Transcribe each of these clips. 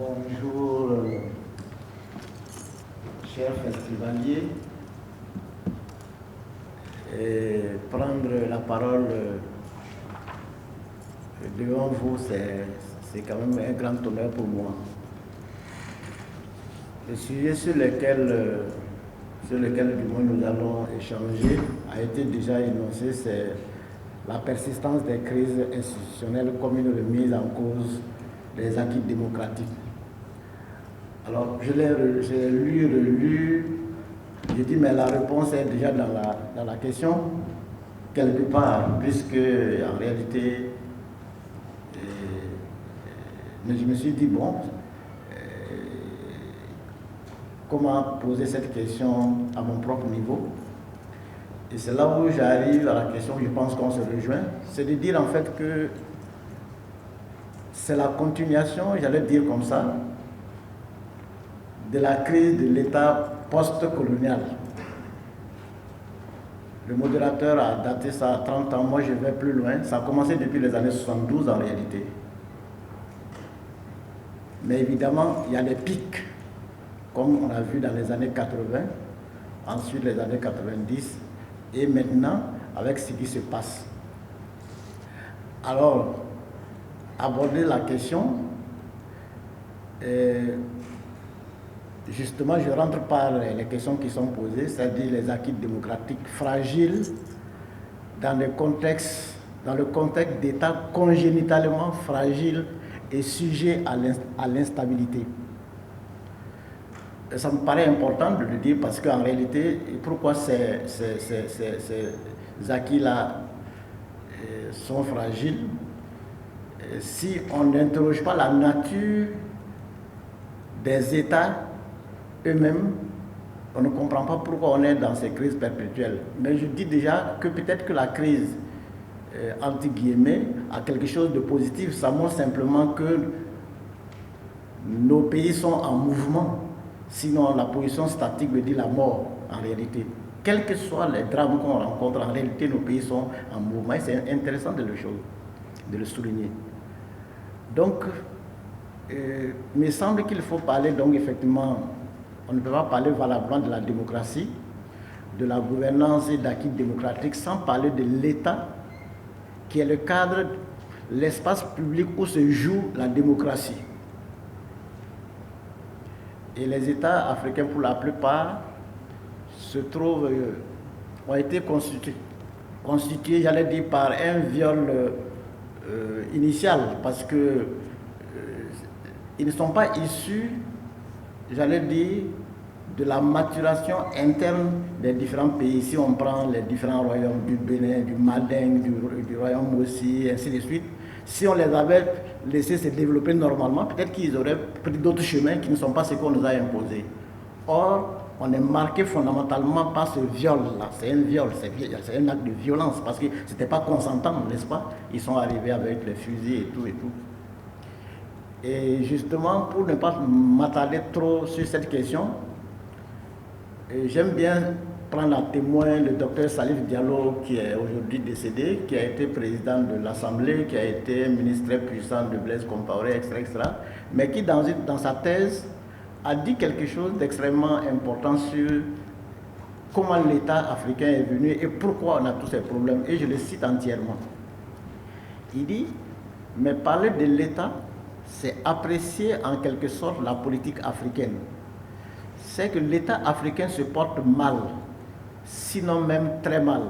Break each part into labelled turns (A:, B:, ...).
A: Bonjour, chers festivaliers. Et prendre la parole devant vous, c'est quand même un grand honneur pour moi. Le sujet sur lequel du moins nous allons échanger a été déjà énoncé, c'est la persistance des crises institutionnelles comme une remise en cause des acquis démocratiques. Alors, je l'ai lu, relu, j'ai dit, mais la réponse est déjà dans la question, quelque part, puisque en réalité, mais je me suis dit, bon, comment poser cette question à mon propre niveau? Et c'est là où j'arrive à la question, je pense qu'on se rejoint, c'est de dire en fait que c'est la continuation, j'allais dire comme ça, de la crise de l'État post-colonial. Le modérateur a daté ça à 30 ans, moi je vais plus loin, ça a commencé depuis les années 72 en réalité. Mais évidemment, il y a des pics, comme on a vu dans les années 80, ensuite les années 90, et maintenant, avec ce qui se passe. Alors, aborder la question, justement, je rentre par les questions qui sont posées, c'est-à-dire les acquis démocratiques fragiles dans le contexte d'États congénitalement fragiles et sujets à l'instabilité. Ça me paraît important de le dire parce qu'en réalité, pourquoi ces acquis-là sont fragiles? Si on n'interroge pas la nature des États eux-mêmes, on ne comprend pas pourquoi on est dans ces crises perpétuelles. Mais je dis déjà que peut-être que la crise, entre guillemets, a quelque chose de positif. Ça montre simplement que nos pays sont en mouvement. Sinon, la position statique veut dire la mort, en réalité. Quels que soient les drames qu'on rencontre, en réalité, nos pays sont en mouvement. Et c'est intéressant de le souligner. Donc, il me semble qu'il faut parler, donc, effectivement, on ne peut pas parler valablement de la démocratie, de la gouvernance et d'acquis démocratiques sans parler de l'État, qui est le cadre, l'espace public où se joue la démocratie. Et les États africains, pour la plupart, ont été constitués, j'allais dire, par un viol initial, parce que ils ne sont pas issus, j'allais dire, de la maturation interne des différents pays. Si on prend les différents royaumes du Bénin, du Manding, du royaume aussi, ainsi de suite, si on les avait laissés se développer normalement, peut-être qu'ils auraient pris d'autres chemins qui ne sont pas ceux qu'on nous a imposés. Or, on est marqué fondamentalement par ce viol-là. C'est un viol, c'est un acte de violence, parce que ce n'était pas consentant, n'est-ce pas? Ils sont arrivés avec les fusils et tout et tout. Et justement, pour ne pas m'attarder trop sur cette question, j'aime bien prendre à témoin le docteur Salif Diallo, qui est aujourd'hui décédé, qui a été président de l'Assemblée, qui a été ministre très puissant de Blaise Compaoré, etc., mais qui, dans sa thèse, a dit quelque chose d'extrêmement important sur comment l'État africain est venu et pourquoi on a tous ces problèmes. Et je le cite entièrement. Il dit, mais parler de l'État, c'est apprécier en quelque sorte la politique africaine. C'est que l'État africain se porte mal, sinon même très mal.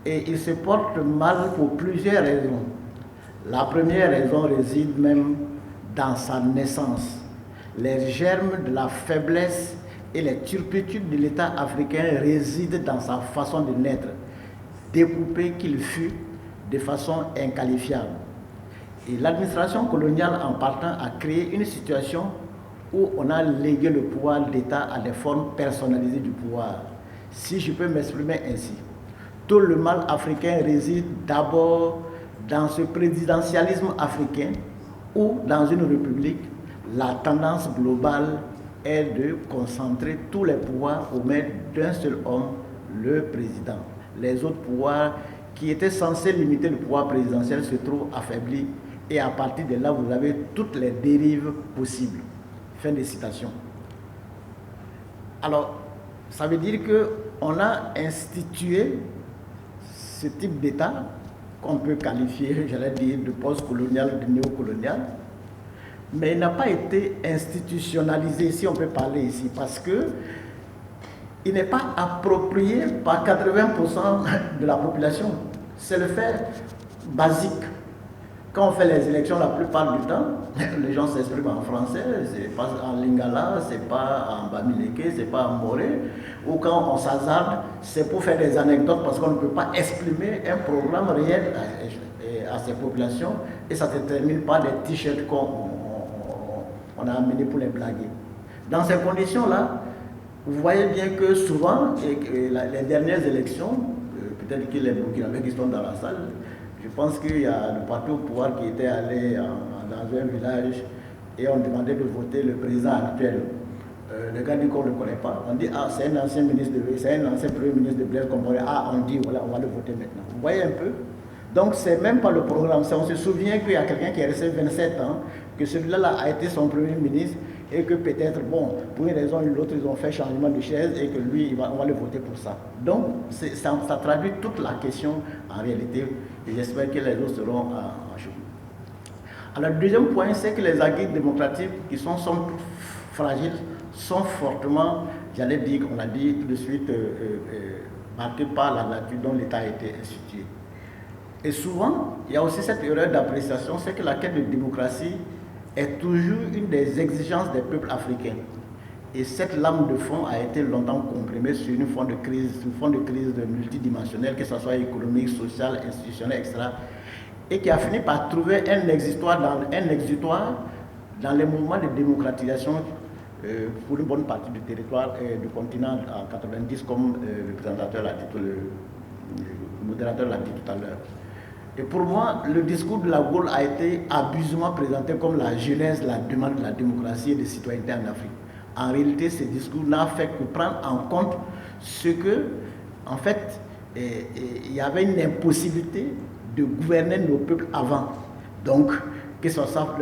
A: Et il se porte mal pour plusieurs raisons. La première raison réside même dans sa naissance. Les germes de la faiblesse et les turpitudes de l'État africain résident dans sa façon de naître, découpé qu'il fut de façon inqualifiable. Et l'administration coloniale, en partant, a créé une situation où on a légué le pouvoir d'État à des formes personnalisées du pouvoir. Si je peux m'exprimer ainsi, tout le mal africain réside d'abord dans ce présidentialisme africain où, dans une république, la tendance globale est de concentrer tous les pouvoirs aux mains d'un seul homme, le président. Les autres pouvoirs qui étaient censés limiter le pouvoir présidentiel se trouvent affaiblis Et à partir de là, vous avez toutes les dérives possibles. Fin de citation. Alors, ça veut dire qu'on a institué ce type d'État qu'on peut qualifier, j'allais dire, de post-colonial, de néocolonial, mais il n'a pas été institutionnalisé, si on peut parler ici, parce que il n'est pas approprié par 80% de la population. C'est le fait basique. Quand on fait les élections, la plupart du temps, les gens s'expriment en français, c'est pas en lingala, c'est pas en bamileke, c'est pas en moré, ou quand on s'hasarde, c'est pour faire des anecdotes parce qu'on ne peut pas exprimer un programme réel à ces populations, et ça ne se termine pas des t-shirts qu'on a amenés pour les blaguer. Dans ces conditions-là, vous voyez bien que souvent, les dernières élections, peut-être que les Burkinabés qui sont dans la salle, je pense qu'il y a le parti au pouvoir qui était allé dans un village et on demandait de voter le président actuel. Le gars dit qu'on ne le connaît pas. On dit, ah, c'est un ancien ministre c'est un ancien premier ministre de Blaise Compaoré. Ah, on dit, voilà, on va le voter maintenant. Vous voyez un peu? Donc, c'est même pas le programme. On se souvient qu'il y a quelqu'un qui est resté 27 ans, que celui-là a été son premier ministre et que peut-être, bon, pour une raison ou une autre, ils ont fait changement de chaise et que lui, on va le voter pour ça. Donc, ça traduit toute la question en réalité et j'espère que les autres seront en jeu. Alors, le deuxième point, c'est que les acquis démocratiques qui sont fragiles sont fortement, j'allais dire, on l'a dit tout de suite, marqués par la nature dont l'État a été institué. Et souvent, il y a aussi cette erreur d'appréciation, c'est que la quête de démocratie est toujours une des exigences des peuples africains. Et cette lame de fond a été longtemps comprimée sur une forme de crise, multidimensionnelle, que ce soit économique, sociale, institutionnelle, etc. Et qui a fini par trouver un exutoire dans les mouvements de démocratisation pour une bonne partie du territoire du continent en 90, comme le présentateur l'a dit, le modérateur l'a dit tout à l'heure. Et pour moi, le discours de la Gaulle a été abusivement présenté comme la genèse, la demande de la démocratie et de citoyenneté en Afrique. En réalité, ce discours n'a fait que prendre en compte ce que, en fait, il y avait une impossibilité de gouverner nos peuples avant. Donc, que ce soit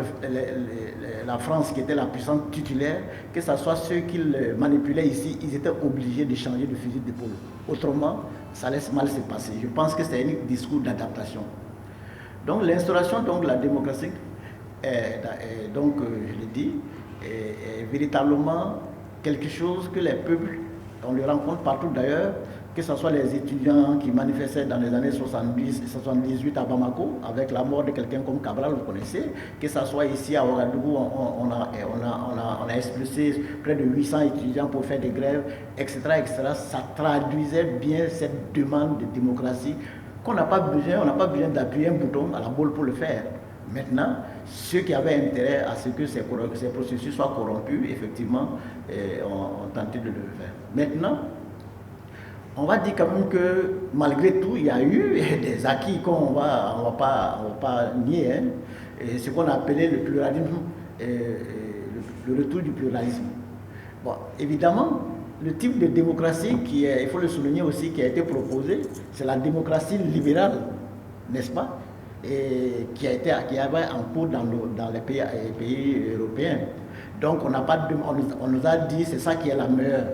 A: la France qui était la puissance titulaire, que ce soit ceux qui manipulaient ici, ils étaient obligés de changer de fusil d'épaule. Autrement, ça laisse mal se passer. Je pense que c'est un discours d'adaptation. Donc l'instauration de la démocratie, donc je l'ai dit, est véritablement quelque chose que les peuples, on le rencontre partout d'ailleurs, que ce soit les étudiants qui manifestaient dans les années 70 et 78 à Bamako, avec la mort de quelqu'un comme Cabral, vous connaissez, que ce soit ici à Ouagadougou, on a expulsé près de 800 étudiants pour faire des grèves, etc., etc. Ça traduisait bien cette demande de démocratie qu'on n'a pas besoin d'appuyer un bouton à la boule pour le faire. Maintenant, ceux qui avaient intérêt à ce que ces processus soient corrompus, effectivement, ont tenté de le faire. Maintenant, on va dire quand même que malgré tout, il y a eu des acquis qu'on va pas nier. Hein, et ce qu'on a appelé le pluralisme, le retour du pluralisme. Bon, évidemment, le type de démocratie il faut le souligner aussi, qui a été proposé, c'est la démocratie libérale, n'est-ce pas? Et qui avait en cours dans les pays européens. Donc on nous a dit c'est ça qui est la meilleure.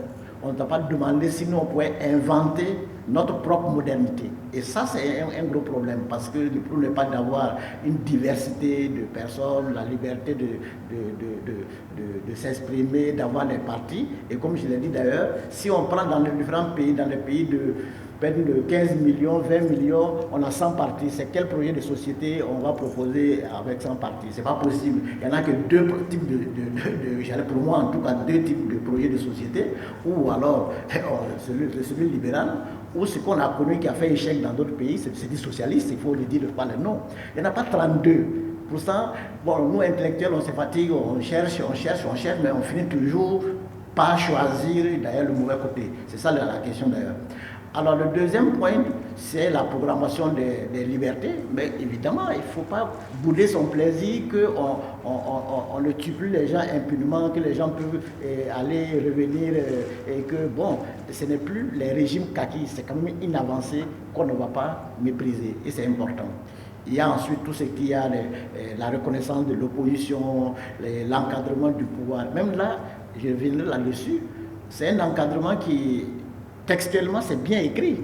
A: On ne t'a pas demandé si nous on pouvait inventer notre propre modernité. Et ça c'est un gros problème parce que le problème n'est pas d'avoir une diversité de personnes, la liberté de s'exprimer, d'avoir des partis. Et comme je l'ai dit d'ailleurs, si on prend dans les différents pays, dans les pays de 15 millions, 20 millions, on a 100 partis. C'est quel projet de société on va proposer avec 100 partis? C'est pas possible. Il n'y en a que deux types pour moi en tout cas, deux types de projets de société, ou alors celui libéral, ou ce qu'on a connu qui a fait échec dans d'autres pays, c'est des socialistes, il faut le dire, pas le nom. Il n'y en a pas 32. Pour ça, bon, nous intellectuels, on se fatigue, on cherche, mais on finit toujours par choisir d'ailleurs le mauvais côté. C'est ça la question d'ailleurs. Alors le deuxième point, c'est la programmation des libertés. Mais évidemment, il ne faut pas bouder son plaisir, qu'on ne tue plus les gens impunément, que les gens peuvent aller, revenir, et que bon, ce n'est plus les régimes kaki, c'est quand même une avancée qu'on ne va pas mépriser, et c'est important. Il y a ensuite tout ce qui a la reconnaissance de l'opposition, l'encadrement du pouvoir. Même là, je reviendrai là-dessus, c'est un encadrement qui, textuellement, c'est bien écrit.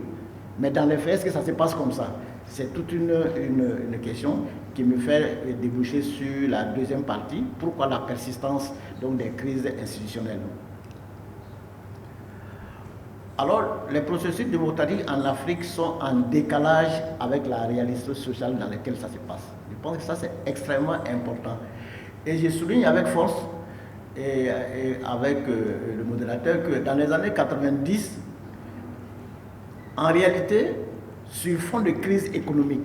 A: Mais dans les faits, est-ce que ça se passe comme ça? C'est toute une question qui me fait déboucher sur la deuxième partie. Pourquoi la persistance donc, des crises institutionnelles? Alors, les processus démocratiques en Afrique sont en décalage avec la réalité sociale dans laquelle ça se passe. Je pense que ça, c'est extrêmement important. Et je souligne avec force et avec le modérateur que dans les années 90, en réalité, sur fond de crise économique,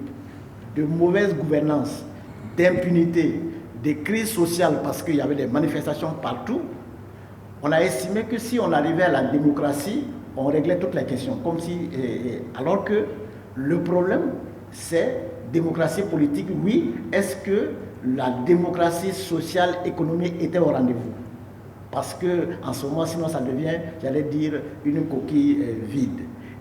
A: de mauvaise gouvernance, d'impunité, de crise sociale parce qu'il y avait des manifestations partout, on a estimé que si on arrivait à la démocratie, on réglait toutes les questions. Comme si, alors que le problème, c'est démocratie politique, oui. Est-ce que la démocratie sociale, économique était au rendez-vous? Parce qu'en ce moment, sinon ça devient, j'allais dire, une coquille vide.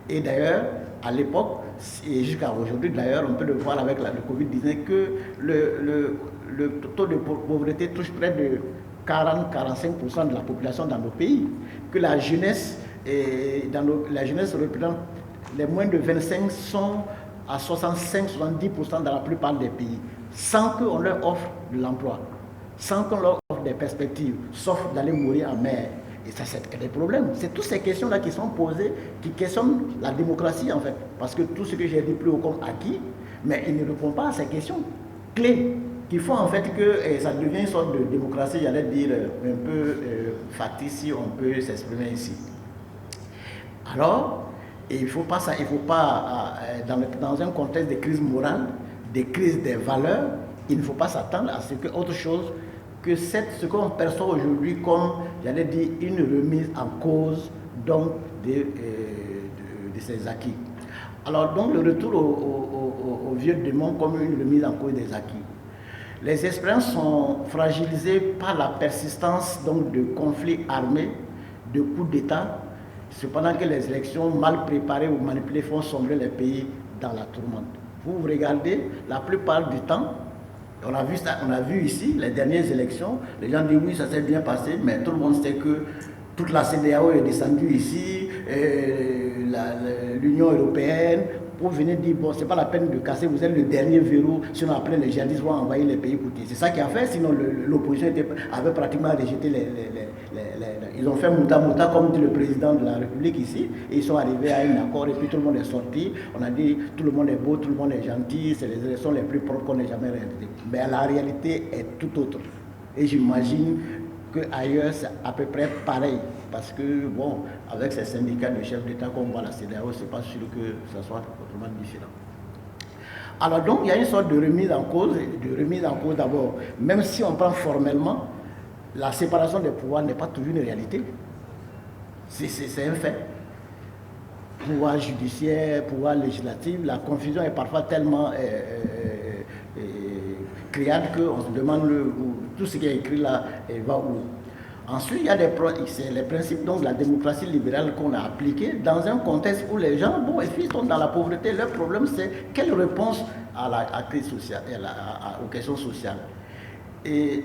A: Et d'ailleurs, à l'époque, et jusqu'à aujourd'hui, d'ailleurs, on peut le voir avec le Covid-19, que le taux de pauvreté touche près de 40-45% de la population dans nos pays, que la jeunesse, la jeunesse représente les moins de 25 sont à 65-70% dans la plupart des pays, sans qu'on leur offre de l'emploi, sans qu'on leur offre des perspectives, sauf d'aller mourir en mer. Et ça, c'est des problèmes. C'est toutes ces questions-là qui sont posées, qui questionnent la démocratie, en fait. Parce que tout ce que j'ai dit plus haut comme acquis, mais il ne répond pas à ces questions clés qui font en fait que ça devient une sorte de démocratie, j'allais dire, un peu factice, si on peut s'exprimer ici. Alors, il ne faut pas ça, il ne faut pas, dans un contexte de crise morale, de crise des valeurs, il ne faut pas s'attendre à ce que autre chose que ce qu'on perçoit aujourd'hui comme, j'allais dire, une remise en cause donc, de ces acquis. Alors, donc, le retour au vieux démon comme une remise en cause des acquis. Les expériences sont fragilisées par la persistance donc, de conflits armés, de coups d'État, cependant que les élections mal préparées ou manipulées font sombrer les pays dans la tourmente. Vous regardez, la plupart du temps, on a vu ici les dernières élections, les gens disent oui, ça s'est bien passé, mais tout le monde sait que toute la CEDEAO est descendue ici, l'Union européenne, pour venir dire, bon, c'est pas la peine de casser, vous êtes le dernier verrou, sinon après les djihadistes vont envahir les pays côtiers. C'est ça qui a fait, sinon l'opposition avait pratiquement rejeté ils ont fait mouta-mouta, comme dit le président de la République ici, et ils sont arrivés à un accord, et puis tout le monde est sorti. On a dit, tout le monde est beau, tout le monde est gentil, c'est les élections les plus propres qu'on ait jamais réalisées. Mais la réalité est tout autre. Et j'imagine qu'ailleurs, c'est à peu près pareil. Parce que, bon, avec ces syndicats de chefs d'État qu'on voit à la CEDEAO, c'est pas sûr que ça soit autrement différent. Alors donc, il y a une sorte de remise en cause d'abord. Même si on prend formellement, la séparation des pouvoirs n'est pas toujours une réalité. C'est un fait. Pouvoir judiciaire, pouvoir législatif, la confusion est parfois tellement criarde qu'on se demande tout ce qui est écrit là va où. Ensuite, il y a les principes donc, de la démocratie libérale qu'on a appliqués dans un contexte où les gens, bon, ils sont dans la pauvreté. Leur problème, c'est quelle réponse à la crise sociale, aux questions sociales. Et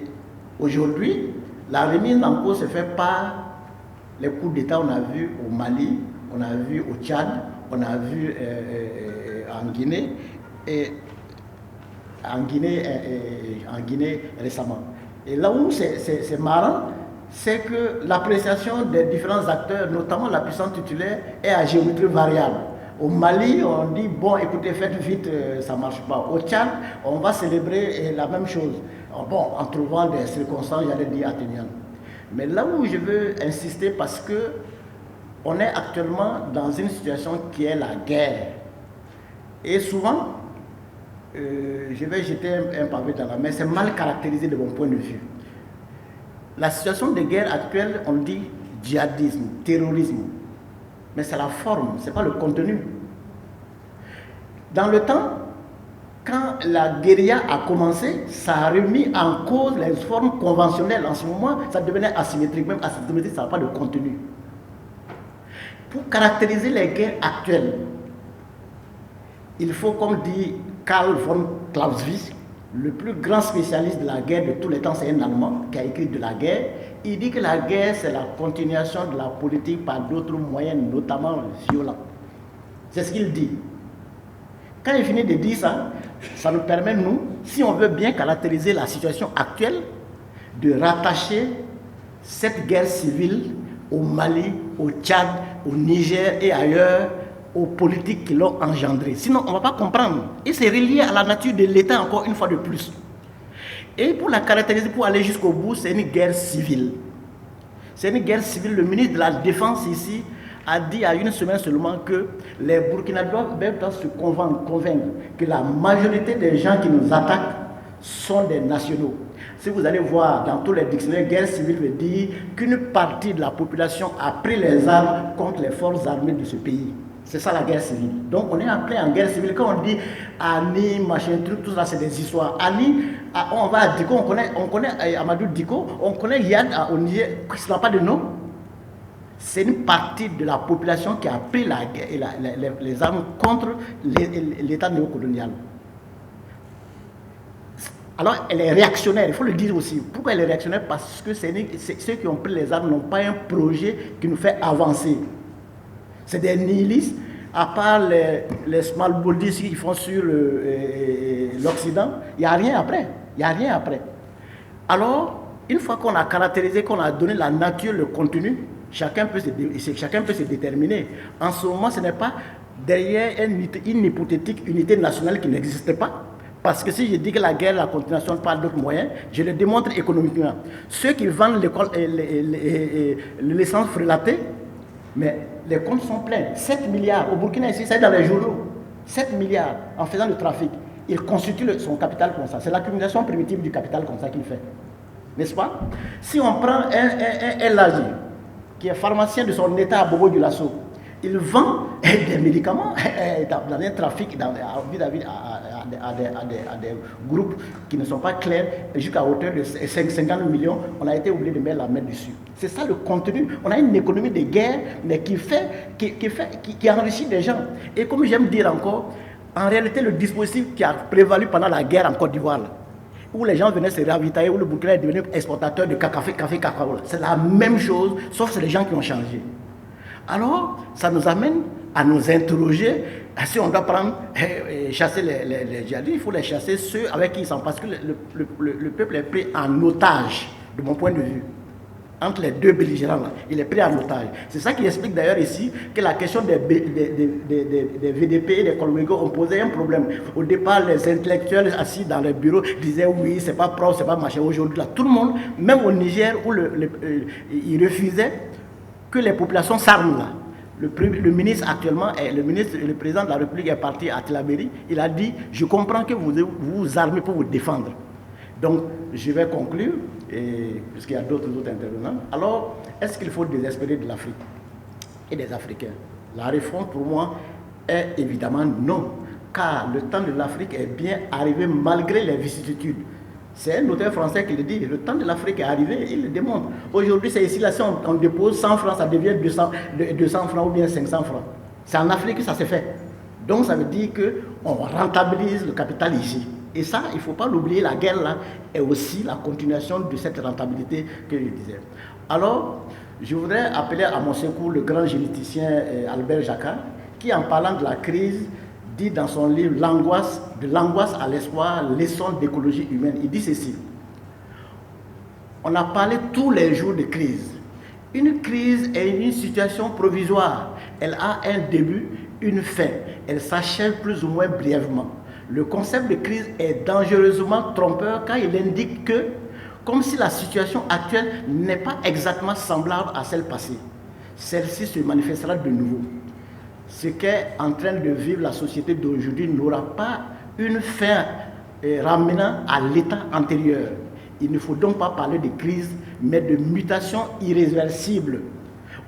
A: aujourd'hui, la remise en cause se fait par les coups d'État. On a vu au Mali, on a vu au Tchad, on a vu en Guinée, en Guinée récemment. Et là où c'est marrant, c'est que l'appréciation des différents acteurs, notamment la puissance titulaire, est à géométrie variable. Au Mali, on dit, bon, écoutez, faites vite, ça ne marche pas. Au Tchad, on va célébrer la même chose. Bon, en trouvant des circonstances, j'allais dire, atténuantes. Mais là où je veux insister, parce que on est actuellement dans une situation qui est la guerre. Et souvent, je vais jeter un pavé dans la mer, c'est mal caractérisé de mon point de vue. La situation de guerre actuelle, on dit djihadisme, terrorisme. Mais c'est la forme, ce n'est pas le contenu. Dans le temps, quand la guérilla a commencé, ça a remis en cause les formes conventionnelles. En ce moment, ça devenait asymétrique. Même asymétrique, ça n'a pas de contenu. Pour caractériser les guerres actuelles, il faut, comme dit Karl von Clausewitz, le plus grand spécialiste de la guerre de tous les temps, c'est un Allemand qui a écrit de la guerre. Il dit que la guerre, c'est la continuation de la politique par d'autres moyens, notamment violents. C'est ce qu'il dit. Quand il finit de dire ça, ça nous permet, nous, si on veut bien caractériser la situation actuelle, de rattacher cette guerre civile au Mali, au Tchad, au Niger et ailleurs, aux politiques qui l'ont engendré. Sinon, on ne va pas comprendre. Et c'est relié à la nature de l'État, encore une fois de plus. Et pour la caractériser, pour aller jusqu'au bout, c'est une guerre civile. C'est une guerre civile. Le ministre de la Défense ici a dit à une semaine seulement que les Burkinabés doivent se convaincre que la majorité des gens qui nous attaquent sont des nationaux. Si vous allez voir dans tous les dictionnaires, guerre civile veut dire qu'une partie de la population a pris les armes contre les forces armées de ce pays. C'est ça la guerre civile. Donc on est appelé en guerre civile. Quand on dit Ani, machin, truc, tout ça c'est des histoires. Ani, on va à Diko, on connaît Amadou Diko, on connaît Yad au Niger, ce n'a pas de nom. C'est une partie de la population qui a pris les armes contre l'État néocolonial. Alors elle est réactionnaire, il faut le dire aussi. Pourquoi elle est réactionnaire? Parce que ceux qui ont pris les armes n'ont pas un projet qui nous fait avancer. C'est des nihilistes, à part les small bodies qu'ils font sur l'Occident, il n'y a rien après. Il n'y a rien après. Alors, une fois qu'on a caractérisé, qu'on a donné la nature, le contenu, chacun peut se déterminer. En ce moment, ce n'est pas derrière une hypothétique unité nationale qui n'existe pas. Parce que si je dis que la guerre, la continuation par d'autres moyens, je le démontre économiquement. Ceux qui vendent l'essence frélatée, mais les comptes sont pleins. 7 milliards. Au Burkina, ici, c'est dans les journaux. 7 milliards en faisant le trafic. Il constitue son capital comme ça. C'est l'accumulation primitive du capital comme ça qu'il fait. N'est-ce pas? Si on prend un Laji, qui est pharmacien de son état à Bobo du Lasso, il vend des médicaments dans un trafic à des groupes qui ne sont pas clairs, jusqu'à hauteur de 50 millions, on a été obligé de mettre la main dessus. C'est ça le contenu. On a une économie de guerre, mais qui enrichit des gens. Et comme j'aime dire encore, en réalité, le dispositif qui a prévalu pendant la guerre en Côte d'Ivoire, où les gens venaient se ravitailler, où le Burkina est devenu exportateur de cacao, c'est la même chose, sauf que c'est les gens qui ont changé. Alors, ça nous amène à nous interroger. Si on doit chasser les djihadistes, il faut les chasser ceux avec qui ils sont. Parce que le peuple est pris en otage, de mon point de vue. Entre les deux belligérants, là, il est pris en otage. C'est ça qui explique d'ailleurs ici que la question des VDP et des Colombiens ont posé un problème. Au départ, les intellectuels assis dans les bureaux disaient oui, c'est pas propre, c'est pas machin. Aujourd'hui, là, tout le monde, même au Niger, où ils refusaient que les populations s'arment là. Le ministre actuellement, le président de la République est parti à Tillabéri, il a dit, je comprends que vous vous armez pour vous défendre. Donc, je vais conclure, puisqu'il y a d'autres intervenants. Alors, est-ce qu'il faut désespérer de l'Afrique et des Africains? La réponse pour moi est évidemment non, car le temps de l'Afrique est bien arrivé malgré les vicissitudes. C'est un auteur français qui le dit, le temps de l'Afrique est arrivé, il le démontre. Aujourd'hui, c'est ici, là, si on dépose 100 francs, ça devient 200 francs ou bien 500 francs. C'est en Afrique que ça s'est fait. Donc, ça veut dire qu'on rentabilise le capital ici. Et ça, il ne faut pas l'oublier, la guerre, là, est aussi la continuation de cette rentabilité que je disais. Alors, je voudrais appeler à mon secours le grand généticien Albert Jacquard, qui, en parlant de la crise, dit dans son livre « De l'angoisse à l'espoir, leçon d'écologie humaine », il dit ceci. On a parlé tous les jours de crise. Une crise est une situation provisoire. Elle a un début, une fin. Elle s'achève plus ou moins brièvement. Le concept de crise est dangereusement trompeur car il indique que, comme si la situation actuelle n'est pas exactement semblable à celle passée, celle-ci se manifestera de nouveau. Ce qu'est en train de vivre la société d'aujourd'hui n'aura pas une fin ramenant à l'état antérieur. Il ne faut donc pas parler de crise, mais de mutation irréversible,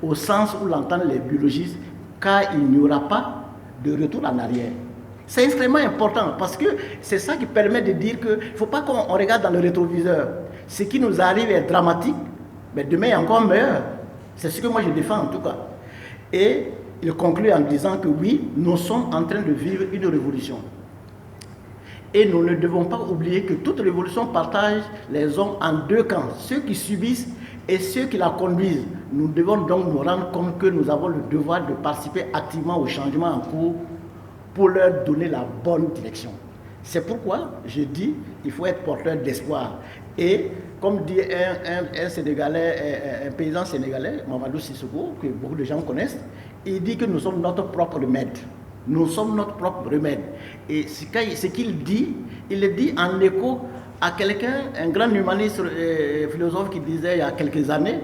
A: au sens où l'entendent les biologistes, car il n'y aura pas de retour en arrière. C'est extrêmement important parce que c'est ça qui permet de dire qu'il ne faut pas qu'on regarde dans le rétroviseur. Ce qui nous arrive est dramatique, mais demain est encore meilleur. C'est ce que moi je défends en tout cas. Et il conclut en disant que oui, nous sommes en train de vivre une révolution. Et nous ne devons pas oublier que toute révolution partage les hommes en deux camps, ceux qui subissent et ceux qui la conduisent. Nous devons donc nous rendre compte que nous avons le devoir de participer activement au changement en cours pour leur donner la bonne direction. C'est pourquoi je dis qu'il faut être porteur d'espoir. Et comme dit un Sénégalais, un paysan sénégalais, Mamadou Sissoko, que beaucoup de gens connaissent, il dit que nous sommes notre propre remède. Nous sommes notre propre remède. Et ce qu'il dit, il le dit en écho à quelqu'un, un grand humaniste philosophe qui disait il y a quelques années,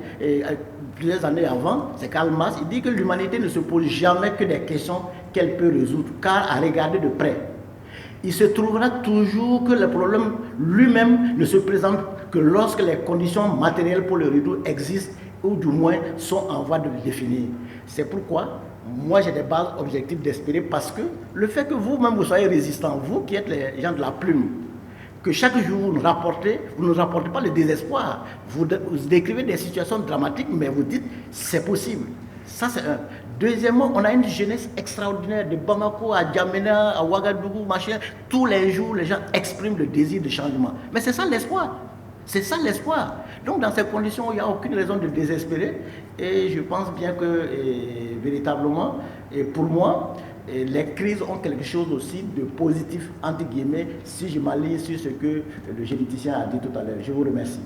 A: plusieurs années avant, c'est Karl Marx, il dit que l'humanité ne se pose jamais que des questions qu'elle peut résoudre, car à regarder de près, il se trouvera toujours que le problème lui-même ne se présente que lorsque les conditions matérielles pour le résoudre existent ou du moins sont en voie de le définir. C'est pourquoi moi j'ai des bases objectives d'espérer, parce que le fait que vous-même vous soyez résistants, vous qui êtes les gens de la plume, que chaque jour vous ne rapportez pas le désespoir, vous décrivez des situations dramatiques, mais vous dites c'est possible. Ça c'est un. Deuxièmement, on a une jeunesse extraordinaire de Bamako à Djamena, à Ouagadougou, machin. Tous les jours, les gens expriment le désir de changement. Mais c'est ça l'espoir. C'est ça l'espoir. Donc dans ces conditions, il n'y a aucune raison de désespérer. Et je pense bien que véritablement, et pour moi, les crises ont quelque chose aussi de positif, entre guillemets, si je m'aligne sur ce que le généticien a dit tout à l'heure. Je vous remercie.